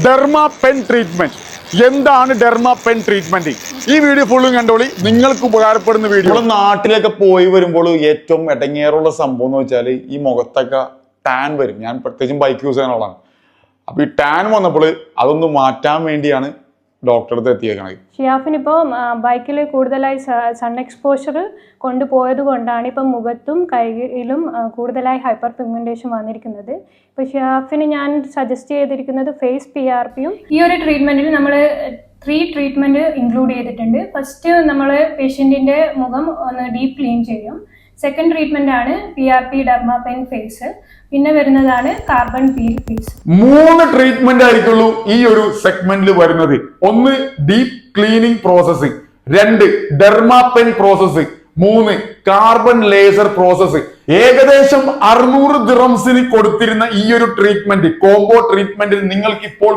Derma pen treatment. എന്താണ് derma pen treatment? ഈ video ഫുള്ളും കണ്ടോളി, നിങ്ങൾക്ക് ഉപകാരപ്പെടുന്ന വീഡിയോ. നാട്ടിലൊക്കെ പോയി വരുമ്പോൾ ഏറ്റവും ഇടങ്ങേറുള്ള സംഭവം എന്ന് വെച്ചാൽ ഈ മുഖത്തൊക്കെ ടാൻ വരും. ഞാൻ പ്രത്യേകിച്ചും ബൈക്ക് യൂസ് ചെയ്യാനുള്ളതാണ്. അപ്പൊ ഈ ടാൻ വന്നപ്പോൾ അതൊന്ന് മാറ്റാൻ വേണ്ടിയാണ് ഡോക്ടറെ അടുത്ത് എത്തിയേക്കണത്. ഷിയാഫിന് ഇപ്പോൾ ബൈക്കിൽ കൂടുതലായി സൺ എക്സ്പോഷർ കൊണ്ടുപോയത് കൊണ്ടാണ് ഇപ്പം മുഖത്തും കൈയിലും കൂടുതലായി ഹൈപ്പർ പിഗ്മെന്റേഷൻ വന്നിരിക്കുന്നത്. ഇപ്പോൾ ഷിയാഫിന് ഞാൻ സജസ്റ്റ് ചെയ്തിരിക്കുന്നത് ഫേസ് PRPയും. ഈ ഒരു ട്രീറ്റ്മെന്റിൽ നമ്മൾ 3 ട്രീറ്റ്മെന്റ് ഇൻക്ലൂഡ് ചെയ്തിട്ടുണ്ട്. ഫസ്റ്റ് നമ്മൾ പേഷ്യന്റിന്റെ മുഖം ഒന്ന് ഡീപ്പ് ക്ലീൻ ചെയ്യും. സെക്കൻഡ് ട്രീറ്റ്മെന്റ് ആണ് PRP ഡെർമ പെൻ ഫേസ്. പിന്നെ വരുന്നതാണ് കാർബൺ പീൽ ഫേസ്. 3 ട്രീറ്റ്മെന്റ് ആയിരിക്കുള്ളൂ ഈ ഒരു സെഗ്മെന്റിൽ വരുന്നത്. 1 deep cleaning process, 2 derma pen process, 3 carbon laser process. ഏകദേശം 600 ദിറംസിന് കൊടുത്തിരുന്ന ഈ ഒരു ട്രീറ്റ്മെന്റ്, കോംബോ ട്രീറ്റ്മെന്റിൽ നിങ്ങൾക്ക് ഇപ്പോൾ